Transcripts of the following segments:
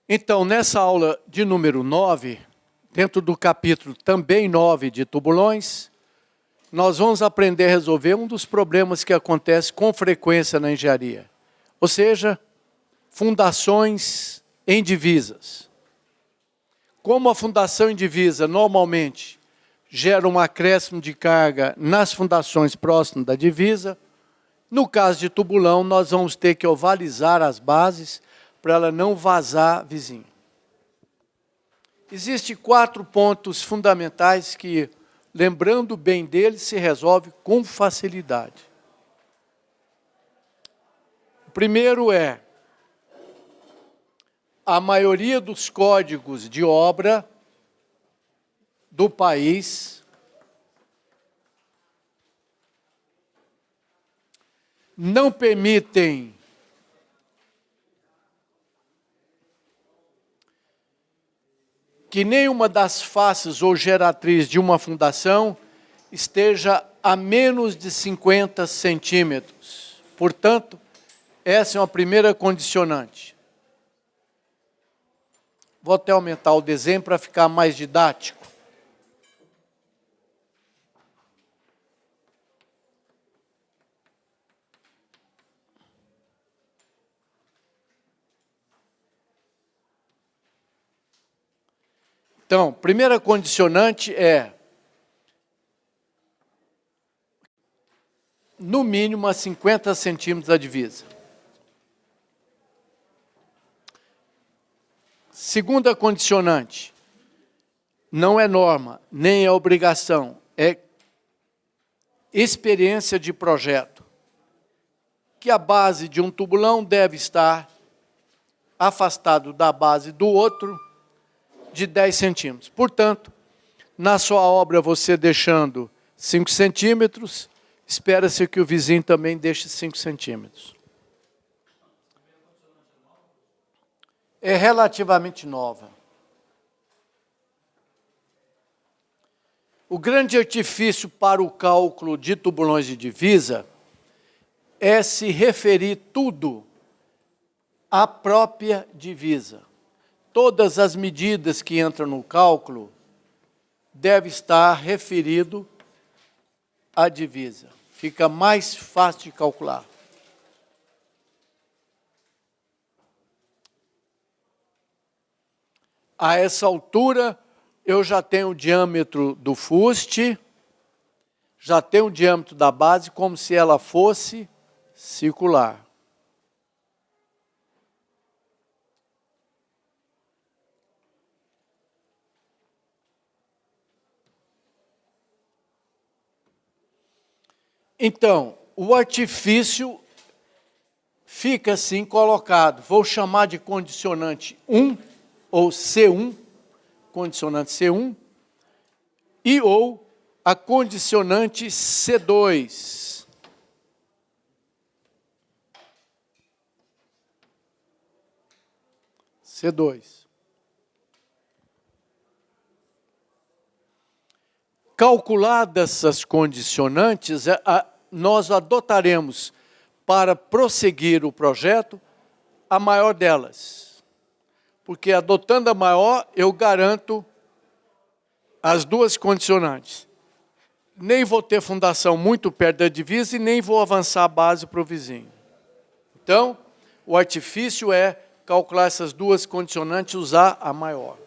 Então, nessa aula de número 9, dentro do capítulo também 9 de tubulões, nós vamos aprender a resolver um dos problemas que acontece com frequência na engenharia. Ou seja, fundações em divisas. Como a fundação em divisa normalmente gera um acréscimo de carga nas fundações próximas da divisa, no caso de tubulão nós vamos ter que ovalizar as bases para ela não vazar vizinho. Existem 4 pontos fundamentais que, lembrando bem deles, se resolve com facilidade. O primeiro é: a maioria dos códigos de obra do país não permitem que nenhuma das faces ou geratriz de uma fundação esteja a menos de 50 centímetros. Portanto, essa é uma primeira condicionante. Vou até aumentar o desenho para ficar mais didático. Então, primeira condicionante é, no mínimo, a 50 centímetros da divisa. Segunda condicionante, não é norma, nem é obrigação, é experiência de projeto, que a base de um tubulão deve estar afastado da base do outro de 10 centímetros. Portanto, na sua obra, você deixando 5 centímetros, espera-se que o vizinho também deixe 5 centímetros. É relativamente nova. O grande artifício para o cálculo de tubulões de divisa é se referir tudo à própria divisa. Todas as medidas que entram no cálculo devem estar referido à divisa. Fica mais fácil de calcular. A essa altura, eu já tenho o diâmetro do fuste, já tenho o diâmetro da base como se ela fosse circular. Então, o artifício fica assim colocado. Vou chamar de condicionante 1, ou C1, condicionante C1, e ou a condicionante C2. C2. Calculadas essas condicionantes, nós adotaremos para prosseguir o projeto a maior delas. Porque adotando a maior, eu garanto as duas condicionantes. Nem vou ter fundação muito perto da divisa e nem vou avançar a base para o vizinho. Então, o artifício é calcular essas duas condicionantes e usar a maior.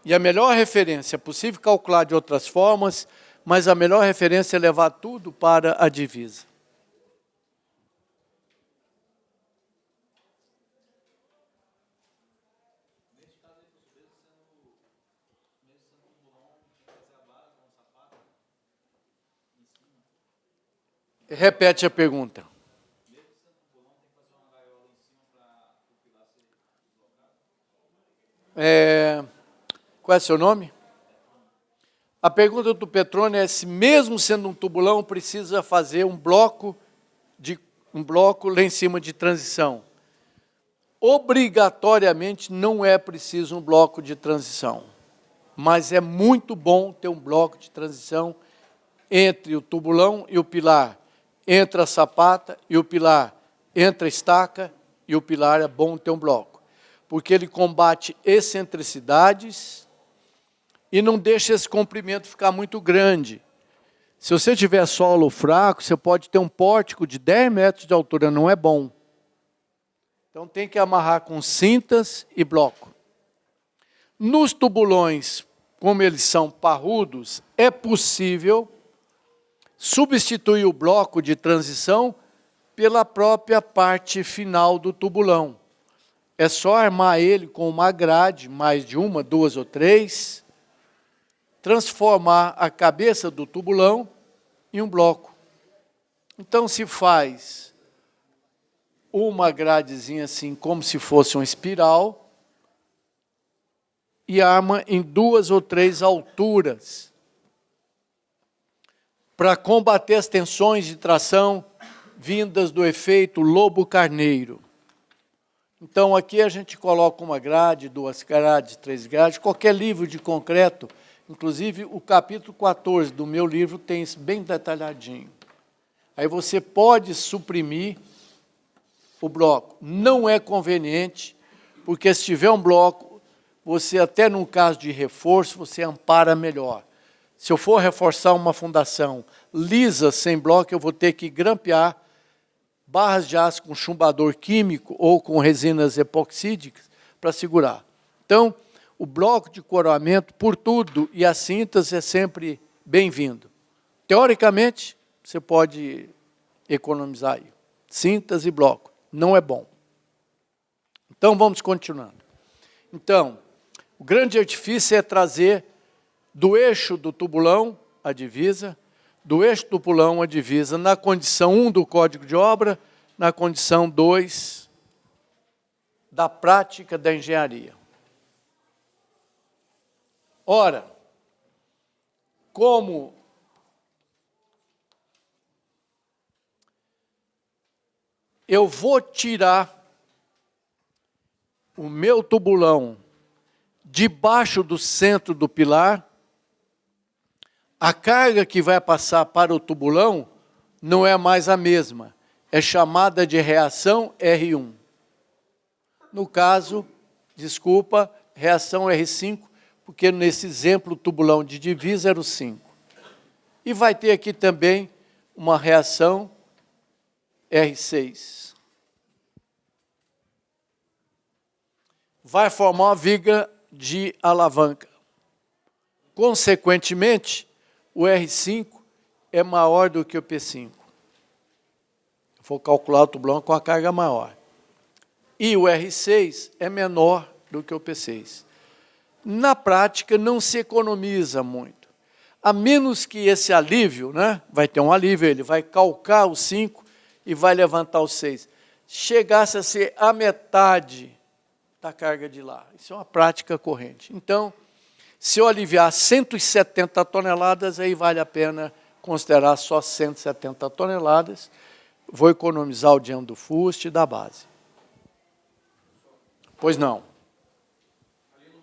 E a melhor referência, é possível calcular de outras formas, mas a melhor referência é levar tudo para a divisa. Repete a pergunta. Qual é o seu nome? A pergunta do Petrone é se mesmo sendo um tubulão precisa fazer um bloco lá em cima de transição. Obrigatoriamente não é preciso um bloco de transição, mas é muito bom ter um bloco de transição entre o tubulão e o pilar, entre a sapata e o pilar, entre a estaca e o pilar, é bom ter um bloco. porque ele combate excentricidades e não deixa esse comprimento ficar muito grande. Se você tiver solo fraco, você pode ter um pórtico de 10 metros de altura, não é bom. Então tem que amarrar com cintas e bloco. Nos tubulões, como eles são parrudos, é possível substituir o bloco de transição pela própria parte final do tubulão. É só armar ele com uma grade, mais de uma, duas ou três, transformar a cabeça do tubulão em um bloco. Então se faz uma gradezinha assim, como se fosse uma espiral, e arma em 2 ou 3 alturas, para combater as tensões de tração vindas do efeito lobo-carneiro. Então aqui a gente coloca uma grade, 2 grades, 3 grades, qualquer livro de concreto, inclusive o capítulo 14 do meu livro tem isso bem detalhadinho. Aí você pode suprimir o bloco. Não é conveniente, porque se tiver um bloco, você até num caso de reforço, você ampara melhor. Se eu for reforçar uma fundação lisa, sem bloco, eu vou ter que grampear barras de aço com chumbador químico ou com resinas epoxídicas para segurar. Então, o bloco de coroamento, por tudo, e as cintas é sempre bem-vindo. Teoricamente, você pode economizar aí. Cintas e bloco. Não é bom. Então, vamos continuando. Então, o grande artifício é trazer do eixo do tubulão a divisa, do eixo do tubulão a divisa na condição 1 do Código de Obra, na condição 2 da prática da engenharia. Ora, como eu vou tirar o meu tubulão debaixo do centro do pilar, a carga que vai passar para o tubulão não é mais a mesma, é chamada de reação R1. No caso, desculpa, reação R5, porque nesse exemplo o tubulão de divisa era o 5. E vai ter aqui também uma reação R6. Vai formar uma viga de alavanca. Consequentemente, o R5 é maior do que o P5. Eu vou calcular o tubulão com a carga maior. E o R6 é menor do que o P6. Na prática, não se economiza muito. A menos que esse alívio, né, vai ter um alívio, ele vai calcar o 5 e vai levantar o 6. Chegasse a ser a metade da carga de lá. Isso é uma prática corrente. Então, se eu aliviar 170 toneladas, aí vale a pena considerar só 170 toneladas. Vou economizar o diâmetro do fuste e da base. Pois não. Ali no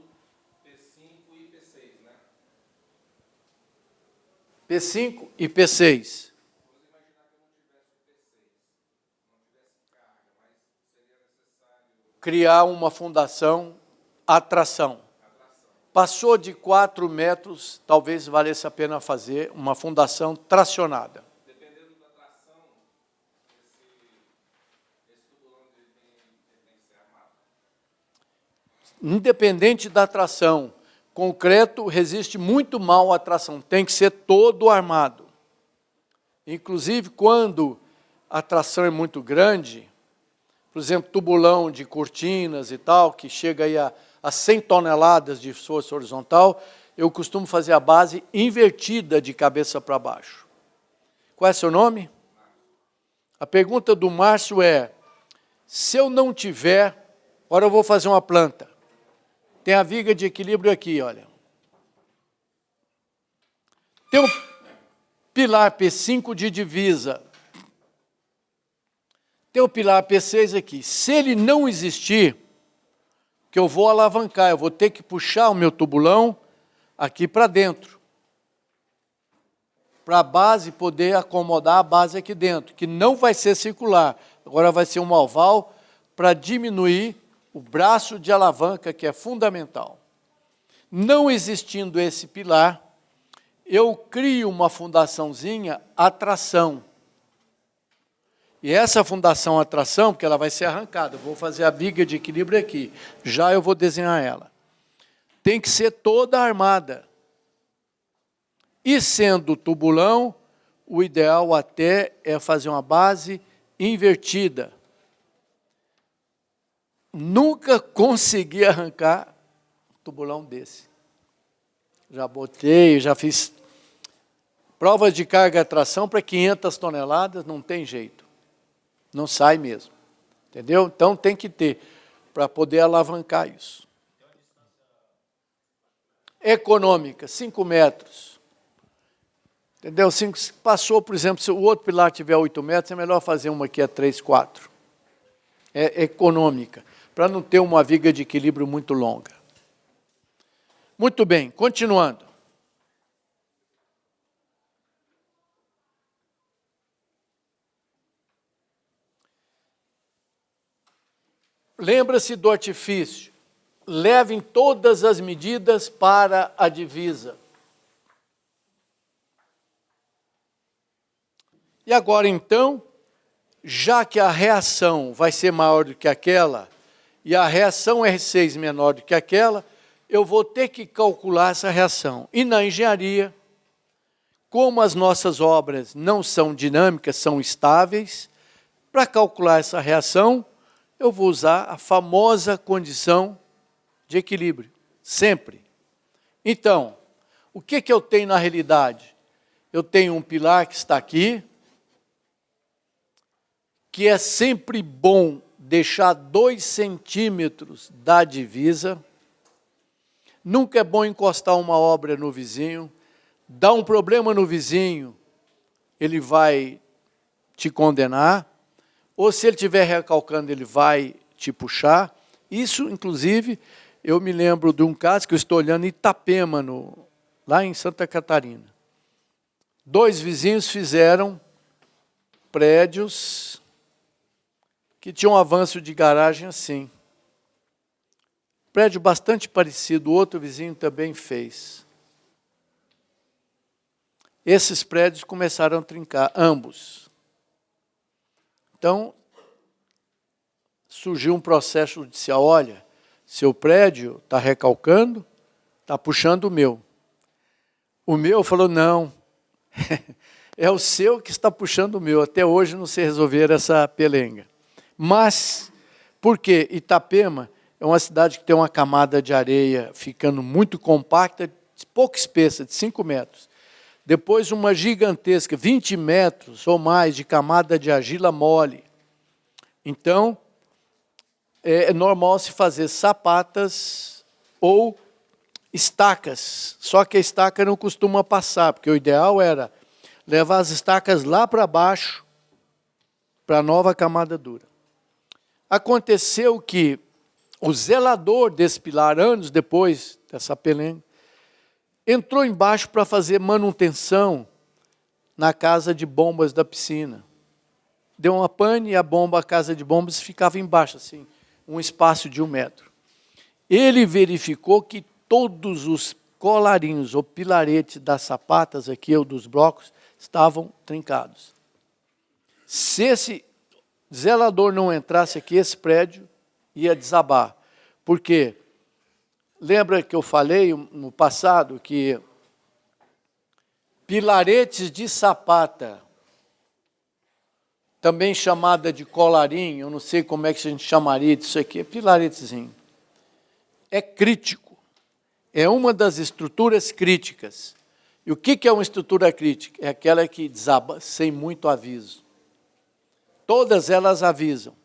P5 e P6, né? P5 e P6. Vamos imaginar que eu não tivesse o P6, não tivesse carga, mas seria necessário Criar uma fundação a tração. Passou de 4 metros, talvez valesse a pena fazer uma fundação tracionada. Dependendo da tração, esse tubulão tem que ser armado. Independente da tração, concreto resiste muito mal à tração, tem que ser todo armado. Inclusive, quando a tração é muito grande, por exemplo, tubulão de cortinas e tal, que chega aí a 100 toneladas de força horizontal, eu costumo fazer a base invertida de cabeça para baixo. Qual é seu nome? A pergunta do Márcio é, se eu não tiver, agora eu vou fazer uma planta. Tem a viga de equilíbrio aqui, olha. Tem um pilar P5 de divisa. Tem o pilar P6 aqui. Se ele não existir, que eu vou alavancar, eu vou ter que puxar o meu tubulão aqui para dentro, para a base poder acomodar a base aqui dentro, que não vai ser circular, agora vai ser um oval para diminuir o braço de alavanca que é fundamental. Não existindo esse pilar, eu crio uma fundaçãozinha, atração. E essa fundação atração, porque ela vai ser arrancada, eu vou fazer a viga de equilíbrio aqui, já eu vou desenhar ela. Tem que ser toda armada. E sendo tubulão, o ideal até é fazer uma base invertida. Nunca consegui arrancar um tubulão desse. Já botei, já fiz provas de carga e atração para 500 toneladas, não tem jeito. Não sai mesmo. Entendeu? Então tem que ter, para poder alavancar isso. Econômica, 5 metros. Entendeu? Passou, por exemplo, se o outro pilar tiver 8 metros, é melhor fazer uma aqui a 3, 4. É econômica, para não ter uma viga de equilíbrio muito longa. Muito bem, continuando. Lembra-se do artifício. Levem todas as medidas para a divisa. E agora, então, já que a reação vai ser maior do que aquela, e a reação R6 menor do que aquela, eu vou ter que calcular essa reação. E na engenharia, como as nossas obras não são dinâmicas, são estáveis, para calcular essa reação, eu vou usar a famosa condição de equilíbrio, sempre. Então, o que eu tenho na realidade? Eu tenho um pilar que está aqui, que é sempre bom deixar 2 centímetros da divisa. Nunca é bom encostar uma obra no vizinho. Dá um problema no vizinho, ele vai te condenar. Ou se ele estiver recalcando, ele vai te puxar. Isso, inclusive, eu me lembro de um caso que eu estou olhando em Itapema, lá em Santa Catarina. 2 vizinhos fizeram prédios que tinham um avanço de garagem assim. Prédio bastante parecido, o outro vizinho também fez. Esses prédios começaram a trincar, ambos. Então, surgiu um processo judicial. Olha, seu prédio está recalcando, está puxando o meu. O meu falou, não, é o seu que está puxando o meu. Até hoje não se resolver essa pelenga. Mas, por quê? Itapema é uma cidade que tem uma camada de areia ficando muito compacta, pouco espessa, de 5 metros. Depois uma gigantesca, 20 metros ou mais, de camada de argila mole. Então, é normal se fazer sapatas ou estacas. Só que a estaca não costuma passar, porque o ideal era levar as estacas lá para baixo, para a nova camada dura. Aconteceu que o zelador desse pilar, anos depois dessa pelenga, entrou embaixo para fazer manutenção na casa de bombas da piscina. Deu uma pane e a casa de bombas ficava embaixo, assim, um espaço de 1 metro. Ele verificou que todos os colarinhos ou pilaretes das sapatas aqui, ou dos blocos, estavam trincados. Se esse zelador não entrasse aqui, esse prédio ia desabar. Por quê? Lembra que eu falei no passado que pilaretes de sapata, também chamada de colarinho, eu não sei como é que a gente chamaria disso aqui, é pilaretezinho. É crítico. É uma das estruturas críticas. E o que é uma estrutura crítica? É aquela que desaba sem muito aviso. Todas elas avisam.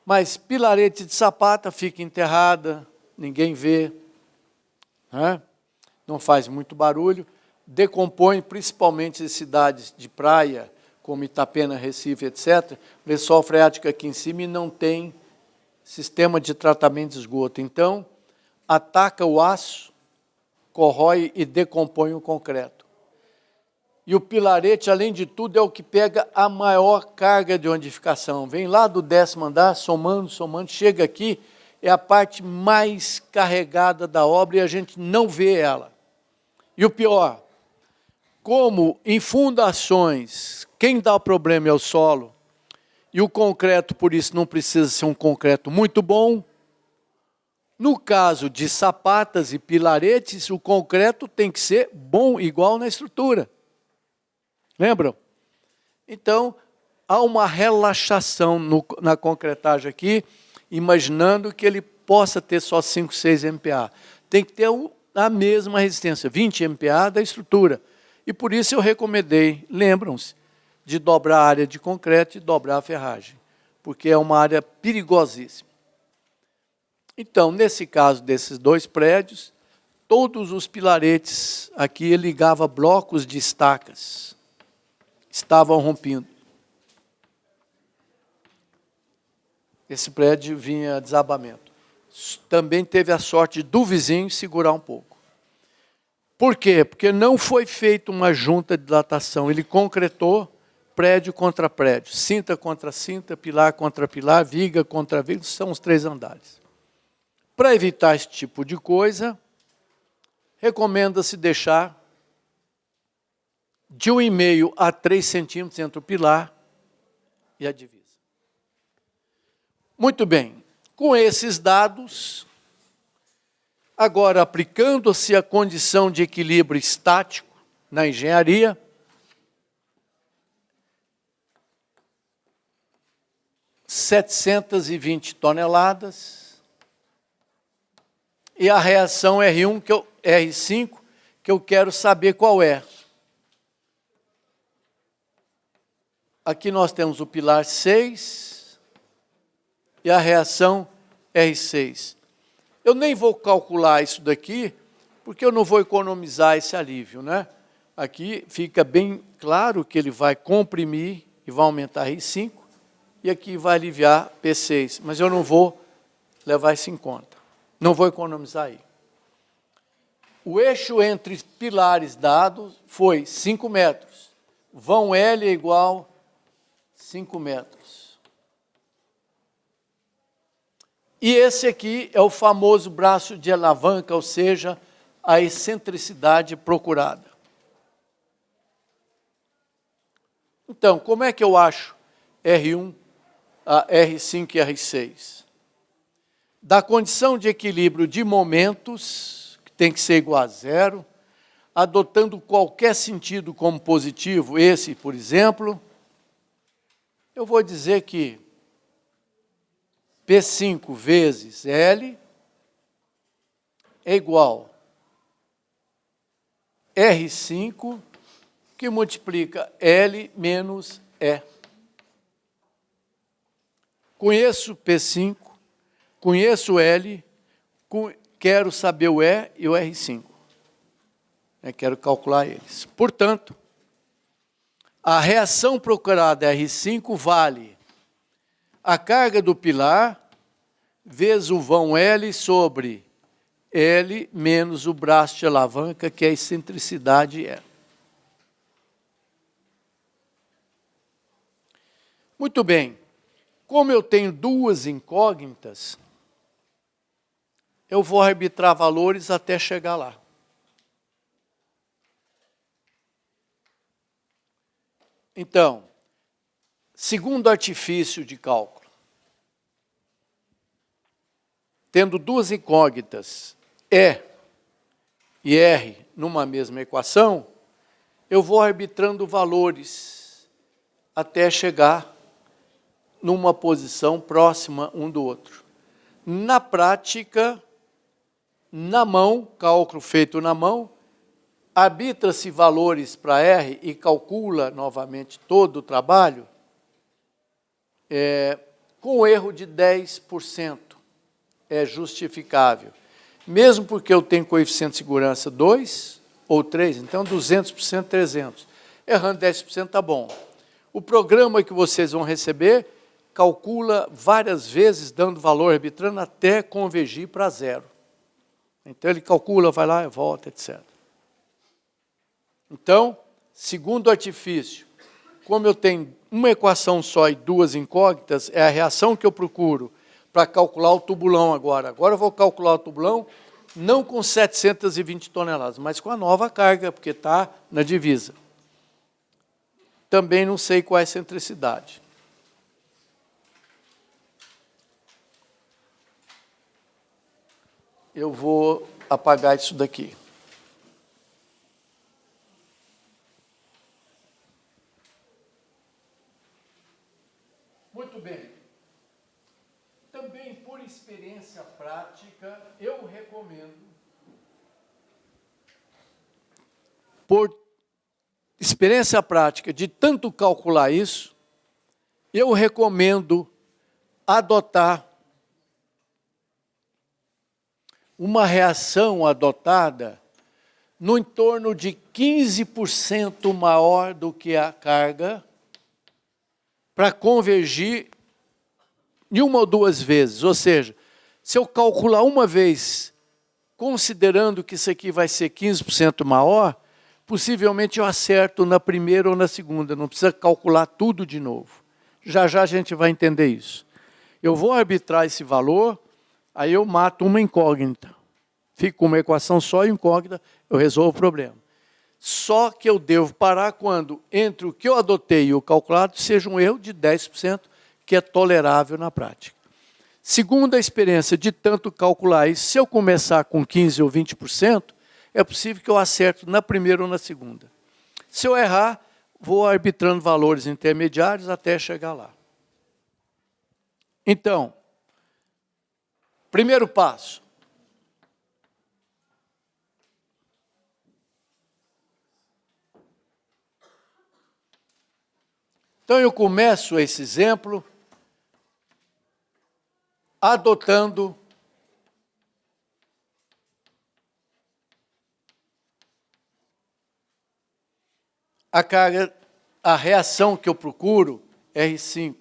Mas pilarete de sapata fica enterrada, ninguém vê, né? Não faz muito barulho, decompõe principalmente em cidades de praia, como Itapena, Recife, etc., o lençol freático aqui em cima e não tem sistema de tratamento de esgoto. Então, ataca o aço, corrói e decompõe o concreto. E o pilarete, além de tudo, é o que pega a maior carga de ondificação. Vem lá do 10º andar, somando, chega aqui é a parte mais carregada da obra e a gente não vê ela. E o pior, como em fundações, quem dá o problema é o solo, e o concreto, por isso, não precisa ser um concreto muito bom. No caso de sapatas e pilaretes, o concreto tem que ser bom, igual na estrutura. Lembram? Então, há uma relaxação na concretagem aqui, imaginando que ele possa ter só 5, 6 MPa. Tem que ter a mesma resistência, 20 MPa da estrutura. E por isso eu recomendei, lembram-se, de dobrar a área de concreto e dobrar a ferragem, porque é uma área perigosíssima. Então, nesse caso desses 2 prédios, todos os pilaretes aqui ligava blocos de estacas, estavam rompendo. Esse prédio vinha a desabamento. Também teve a sorte do vizinho segurar um pouco. Por quê? Porque não foi feita uma junta de dilatação, ele concretou prédio contra prédio, cinta contra cinta, pilar contra pilar, viga contra viga, são os 3 andares. Para evitar esse tipo de coisa, recomenda-se deixar de 1,5 a 3 centímetros entre o pilar e a divisa. Muito bem, com esses dados, agora aplicando-se a condição de equilíbrio estático na engenharia, ,720 toneladas, e a reação R1, R5, que eu quero saber qual é. Aqui nós temos o pilar 6 e a reação R6. Eu nem vou calcular isso daqui, porque eu não vou economizar esse alívio, né? Aqui fica bem claro que ele vai comprimir e vai aumentar R5, e aqui vai aliviar P6, mas eu não vou levar isso em conta. Não vou economizar aí. O eixo entre pilares dados foi 5 metros. Vão L é igual 5 metros. E esse aqui é o famoso braço de alavanca, ou seja, a excentricidade procurada. Então, como é que eu acho R1, R5 e R6? Da condição de equilíbrio de momentos, que tem que ser igual a 0, adotando qualquer sentido como positivo, esse, por exemplo, eu vou dizer que P5 vezes L é igual a R5, que multiplica L menos E. Conheço P5, conheço L, quero saber o E e o R5. Quero calcular eles. Portanto, a reação procurada R5 vale a carga do pilar vezes o vão L sobre L menos o braço de alavanca, que é a excentricidade E. Muito bem. Como eu tenho 2 incógnitas, eu vou arbitrar valores até chegar lá. Então, segundo artifício de cálculo, tendo 2 incógnitas, E e R, numa mesma equação, eu vou arbitrando valores até chegar numa posição próxima um do outro. Na prática, na mão, cálculo feito na mão, arbitra-se valores para R e calcula novamente todo o trabalho, com erro de 10%. É justificável. Mesmo porque eu tenho coeficiente de segurança 2 ou 3, então 200%, 300%. Errando 10% está bom. O programa que vocês vão receber calcula várias vezes, dando valor arbitrando, até convergir para 0. Então, ele calcula, vai lá, volta, etc. Então, segundo artifício, como eu tenho uma equação só e 2 incógnitas, é a reação que eu procuro para calcular o tubulão agora. Agora eu vou calcular o tubulão não com 720 toneladas, mas com a nova carga, porque está na divisa. Também não sei qual é a excentricidade. Eu vou apagar isso daqui. Muito bem. Também, por experiência prática, eu recomendo, por experiência prática de tanto calcular isso, eu recomendo adotar uma reação adotada no entorno de 15% maior do que a carga para convergir em uma ou duas vezes. Ou seja, se eu calcular uma vez, considerando que isso aqui vai ser 15% maior, possivelmente eu acerto na primeira ou na segunda, não precisa calcular tudo de novo. Já já a gente vai entender isso. Eu vou arbitrar esse valor, aí eu mato uma incógnita. Fico com uma equação só incógnita, eu resolvo o problema. Só que eu devo parar quando, entre o que eu adotei e o calculado, seja um erro de 10%, que é tolerável na prática. Segundo a experiência de tanto calcular isso, se eu começar com 15% ou 20%, é possível que eu acerte na primeira ou na segunda. Se eu errar, vou arbitrando valores intermediários até chegar lá. Então, primeiro passo. Então, eu começo esse exemplo adotando a carga, a reação que eu procuro, R5,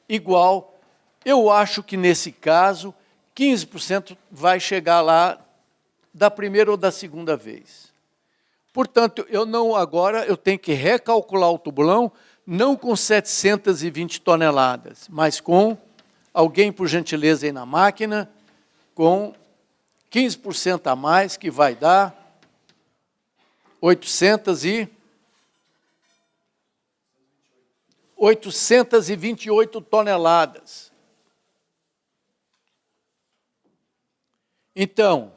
igual, eu acho que nesse caso, 15% vai chegar lá da primeira ou da segunda vez. Portanto, agora eu tenho que recalcular o tubulão, não com 720 toneladas, mas com, alguém por gentileza aí na máquina, com 15% a mais, que vai dar 828 toneladas. Então,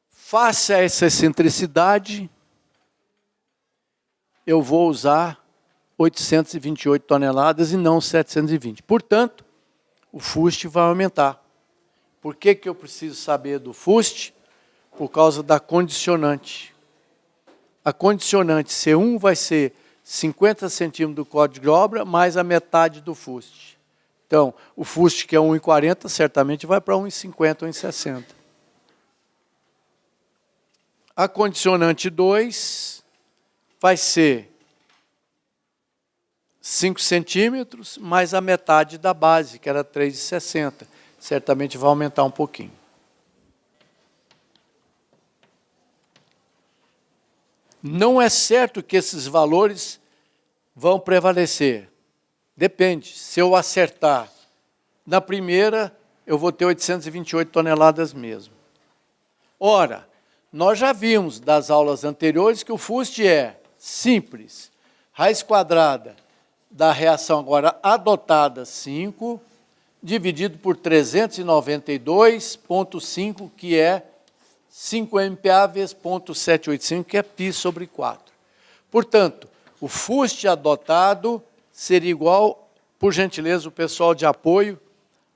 face a essa excentricidade, eu vou usar 828 toneladas e não 720. Portanto, o fuste vai aumentar. Por que eu preciso saber do fuste? Por causa da condicionante. A condicionante C1 vai ser 50 centímetros do código de obra mais a metade do fuste. Então, o fuste que é 1,40 certamente vai para 1,50 ou 1,60. A condicionante 2 vai ser 5 centímetros mais a metade da base, que era 3,60. Certamente vai aumentar um pouquinho. Não é certo que esses valores vão prevalecer. Depende. Se eu acertar na primeira, eu vou ter 828 toneladas mesmo. Ora, nós já vimos das aulas anteriores que o fuste é simples. Raiz quadrada da reação agora adotada 5, dividido por 392,5, que é 5 MPa vezes 0,785, que é π sobre 4. Portanto, o fuste adotado seria igual, por gentileza, o pessoal de apoio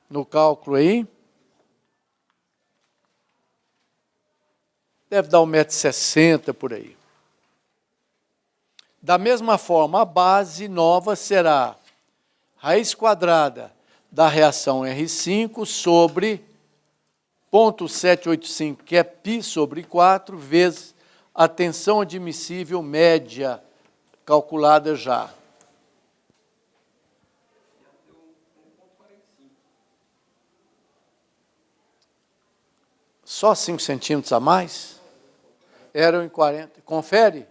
no cálculo aí. Deve dar 1,60 m por aí. Da mesma forma, a base nova será raiz quadrada da reação R5 sobre 0,785, que é π sobre 4, vezes a tensão admissível média, calculada já. Só 5 centímetros a mais? Eram em 40. Confere?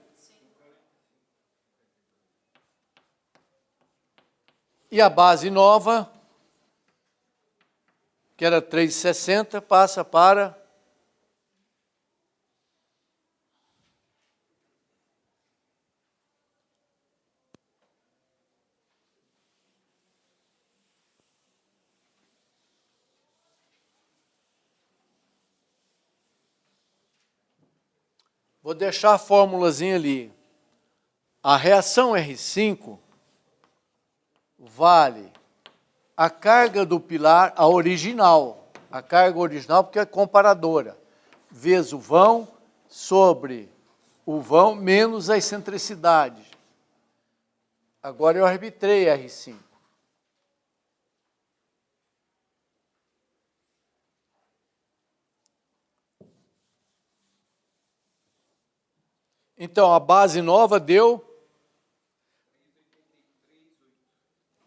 E a base nova, que era 3,60, passa para 'Vou deixar a fórmulazinha ali. A reação R5 vale a carga do pilar, a original, a carga original porque é comparadora, vezes o vão sobre o vão menos a excentricidade. Agora eu arbitrei R5. Então, a base nova deu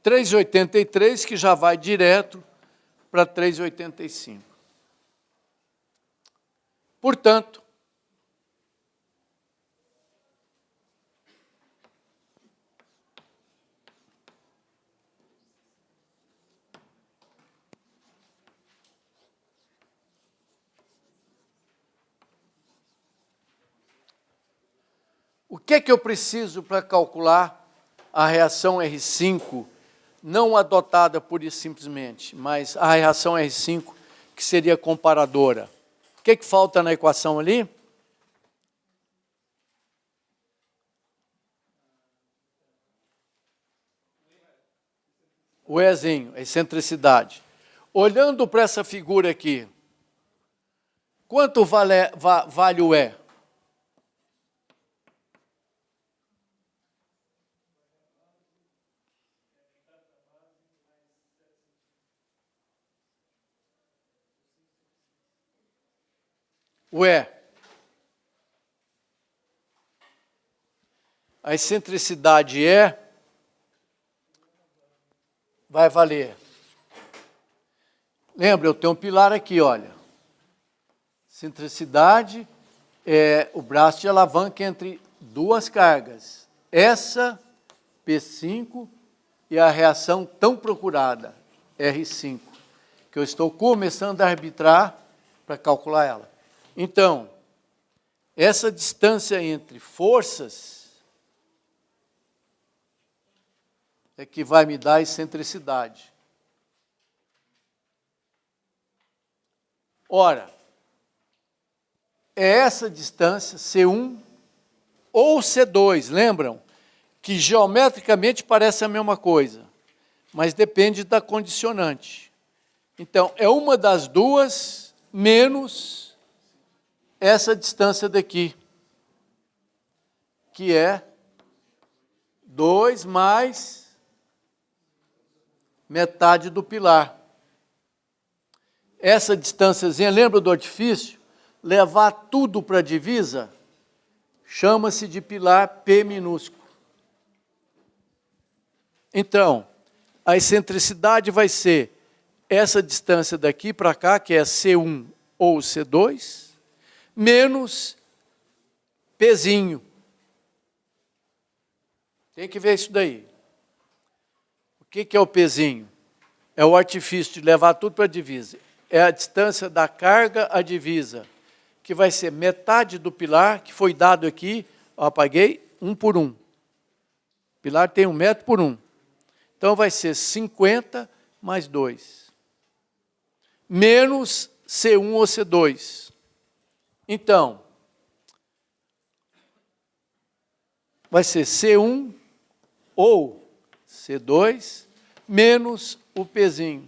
3,83, que já vai direto para 3,85. Portanto, o que é que eu preciso para calcular a reação R5, não adotada pura e simplesmente, mas a reação R5, que seria comparadora? O que é que falta na equação ali? O Ezinho, a excentricidade. Olhando para essa figura aqui, quanto vale o E? O E. A excentricidade E vai valer. Lembra, eu tenho um pilar aqui, olha. Excentricidade é o braço de alavanca entre duas cargas. Essa, P5, e a reação tão procurada, R5, que eu estou começando a arbitrar para calcular ela. Então, essa distância entre forças é que vai me dar a excentricidade. Ora, é essa distância, C1 ou C2, lembram? Que geometricamente parece a mesma coisa, mas depende da condicionante. Então, é uma das duas menos essa distância daqui, que é 2 mais metade do pilar. Essa distânciazinha, lembra do artifício? Levar tudo para a divisa, chama-se de pilar P minúsculo. Então, a excentricidade vai ser essa distância daqui para cá, que é C1 ou C2, menos Pzinho. Tem que ver isso daí. O que é o Pzinho? É o artifício de levar tudo para a divisa. É a distância da carga à divisa, que vai ser metade do pilar, que foi dado aqui, eu apaguei, 1 por 1. O pilar tem 1 metro por 1. Então, vai ser 50 mais 2. Menos C1 ou C2. Então, vai ser C1 ou C2 menos o Pzinho.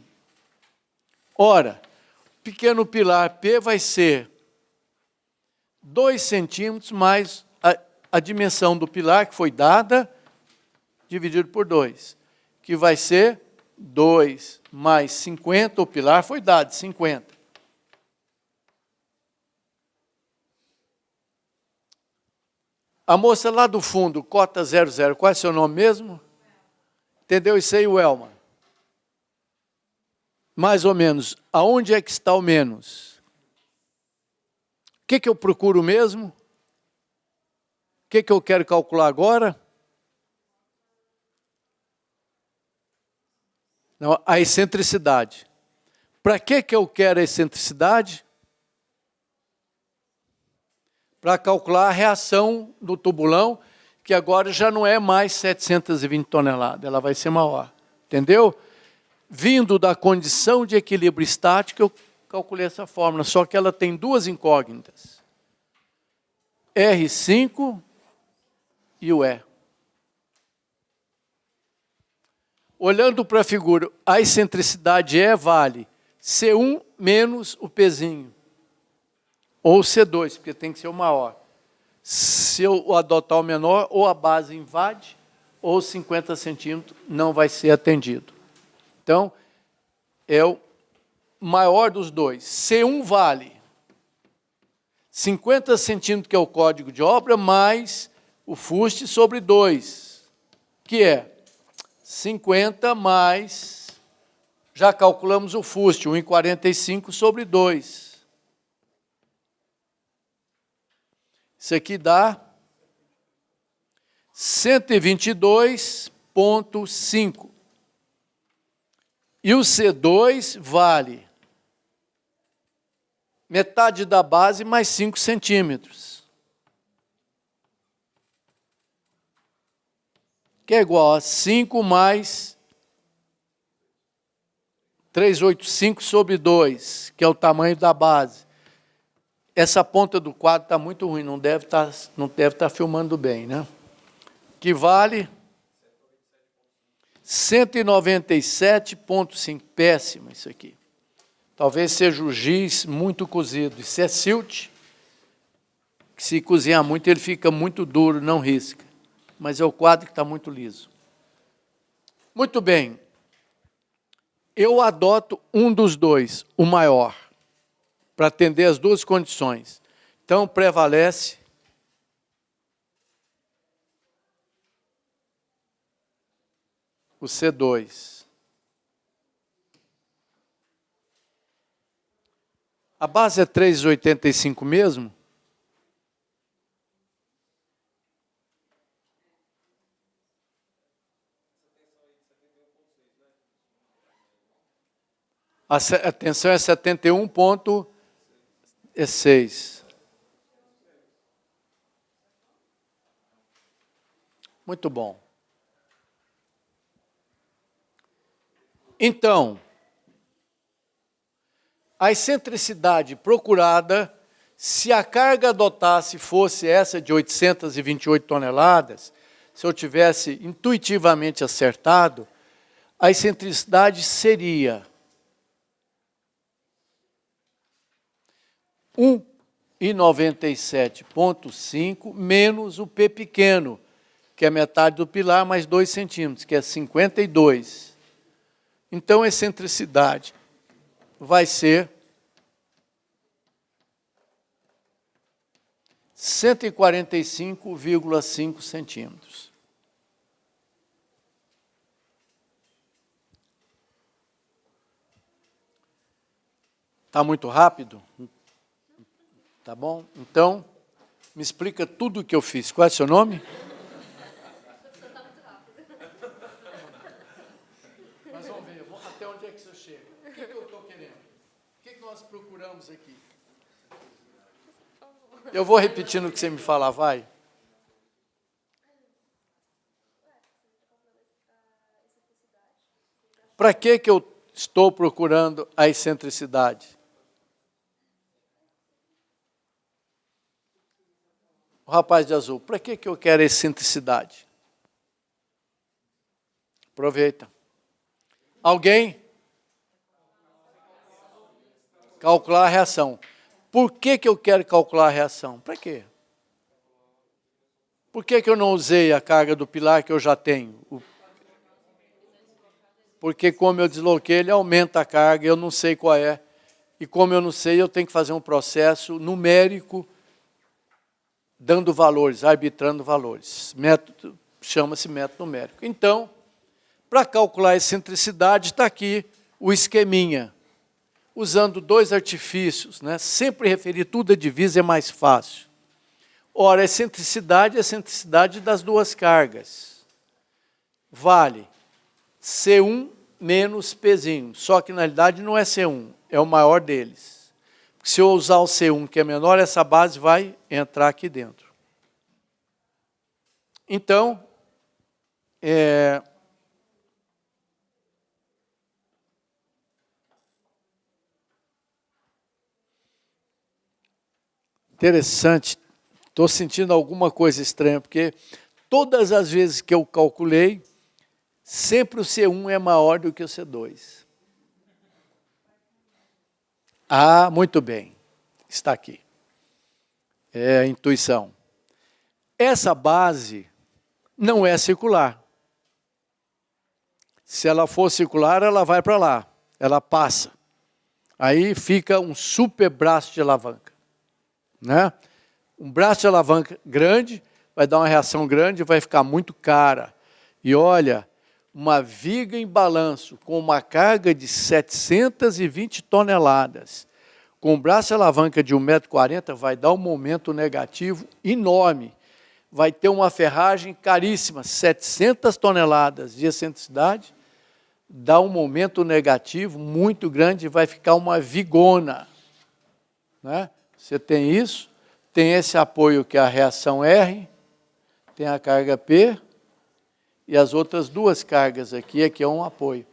Ora, pequeno pilar P vai ser 2 centímetros mais a dimensão do pilar que foi dada, dividido por 2, que vai ser 2 mais 50, o pilar foi dado, 50. A moça lá do fundo, cota 00, qual é seu nome mesmo? Entendeu isso aí, Welma? Mais ou menos, aonde é que está o menos? O que eu procuro mesmo? O que eu quero calcular agora? Não, a excentricidade. Para que eu quero a excentricidade? Para calcular a reação do tubulão, que agora já não é mais 720 toneladas, ela vai ser maior. Entendeu? Vindo da condição de equilíbrio estático, eu calculei essa fórmula, só que ela tem duas incógnitas. R5 e o E. Olhando para a figura, a excentricidade E vale C1 menos o Pzinho. Ou C2, porque tem que ser o maior. Se eu adotar o menor, ou a base invade, ou 50 centímetros não vai ser atendido. Então, é o maior dos dois. C1 vale 50 centímetros, que é o código de obra, mais o fuste sobre 2, que é 50 mais, já calculamos o fuste, 1,45 sobre 2. Isso aqui dá 122,5. E o C2 vale metade da base mais 5 centímetros. Que é igual a 5 mais 385 sobre 2, que é o tamanho da base. Essa ponta do quadro está muito ruim, não deve estar filmando bem, né? Que vale 197,5. Péssimo isso aqui. Talvez seja o giz muito cozido. Isso é silt, que se cozinhar muito ele fica muito duro, não risca. Mas é o quadro que está muito liso. Muito bem. Eu adoto um dos dois, o maior, para atender as duas condições. Então, prevalece o C2. A base é 3,85 mesmo? A tensão é 71,6. Muito bom. Então, a excentricidade procurada, se a carga adotasse fosse essa de 828 toneladas, se eu tivesse intuitivamente acertado, a excentricidade seria 1,97,5 menos o P pequeno, que é metade do pilar, mais 2 centímetros, que é 52. Então, a excentricidade vai ser 145,5 centímetros. Está muito rápido? Tá bom? Então, me explica tudo o que eu fiz. Qual é o seu nome? Mas vamos ver, até onde é que você chega? O que eu estou querendo? O que nós procuramos aqui? Eu vou repetindo o que você me falar, vai. Para que eu estou procurando a excentricidade? O rapaz de azul, para que eu quero a excentricidade? Aproveita. Alguém? Calcular a reação. Por que eu quero calcular a reação? Para quê? Por que eu não usei a carga do pilar que eu já tenho? Porque como eu desloquei, ele aumenta a carga, eu não sei qual é. E como eu não sei, eu tenho que fazer um processo numérico, dando valores, arbitrando valores. Método, chama-se método numérico. Então, para calcular a excentricidade, está aqui o esqueminha. Usando dois artifícios, né? Sempre referir tudo a divisa é mais fácil. Ora, a excentricidade é a excentricidade das duas cargas. Vale C1 menos Pzinho. Só que, na realidade, não é C1, é o maior deles. Se eu usar o C1, que é menor, essa base vai entrar aqui dentro. Então, interessante, estou sentindo alguma coisa estranha, porque todas as vezes que eu calculei, sempre o C1 é maior do que o C2. Ah, muito bem, está aqui. É a intuição. Essa base não é circular. Se ela for circular, ela vai para lá, ela passa. Aí fica um super braço de alavanca, né? Um braço de alavanca grande, vai dar uma reação grande, vai ficar muito cara. E olha, uma viga em balanço com uma carga de 720 toneladas, com um braço de alavanca de 1,40 m, vai dar um momento negativo enorme. Vai ter uma ferragem caríssima, 700 toneladas de excentricidade, dá um momento negativo muito grande, vai ficar uma vigona, né? Você tem isso, tem esse apoio que é a reação R, tem a carga P, e as outras duas cargas aqui, é um apoio.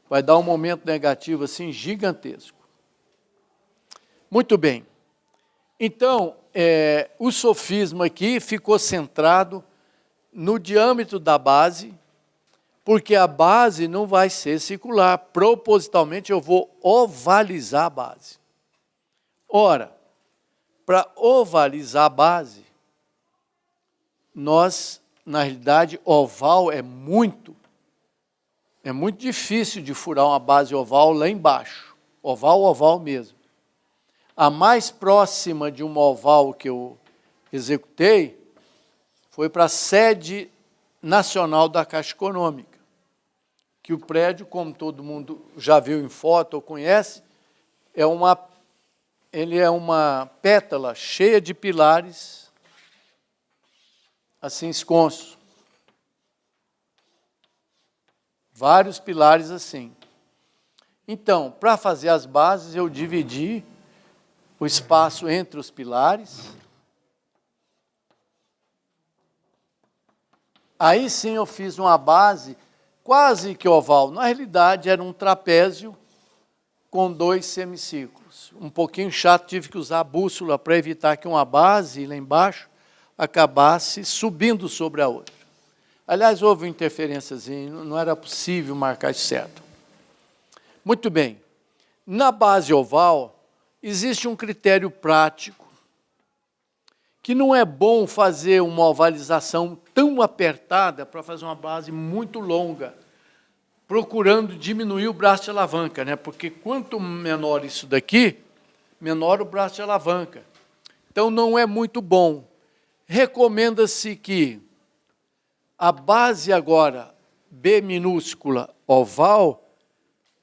Vai dar um momento negativo assim gigantesco. Muito bem. Então, o sofisma aqui ficou centrado no diâmetro da base, porque a base não vai ser circular. Propositalmente, eu vou ovalizar a base. Ora, para ovalizar a base, nós, na realidade, oval é muito difícil de furar uma base oval lá embaixo. Oval mesmo. A mais próxima de uma oval que eu executei foi para a sede nacional da Caixa Econômica, que o prédio, como todo mundo já viu em foto ou conhece, ele é uma pétala cheia de pilares, assim, esconso. Vários pilares assim. Então, para fazer as bases, eu dividi o espaço entre os pilares. Aí sim eu fiz uma base quase que oval. Na realidade, era um trapézio com 2 semicírculos. Um pouquinho chato, tive que usar a bússola para evitar que uma base lá embaixo acabasse subindo sobre a outra. Aliás, houve uma interferênciazinha, não era possível marcar isso certo. Muito bem. Na base oval, existe um critério prático, que não é bom fazer uma ovalização tão apertada para fazer uma base muito longa, procurando diminuir o braço de alavanca, né? Porque quanto menor isso daqui, menor o braço de alavanca. Então, não é muito bom. Recomenda-se que a base agora, B minúscula oval,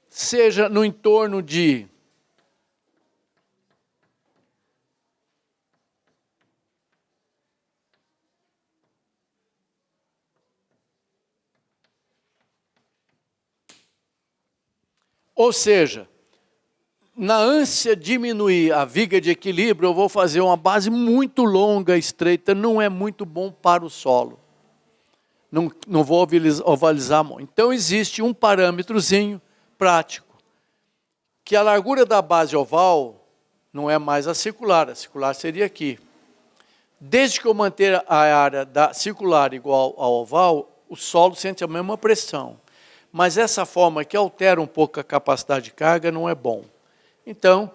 seja no entorno de 1. Ou seja, na ânsia de diminuir a viga de equilíbrio, eu vou fazer uma base muito longa, estreita, não é muito bom para o solo. Não vou ovalizar muito. Então, existe um parâmetrozinho prático, que a largura da base oval não é mais a circular seria aqui. Desde que eu manter a área da circular igual ao oval, o solo sente a mesma pressão. Mas essa forma que altera um pouco a capacidade de carga não é bom. Então,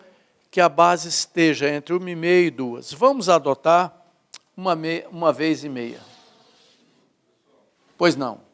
que a base esteja entre 1,5 e 2. Vamos adotar uma vez e meia. Pois não.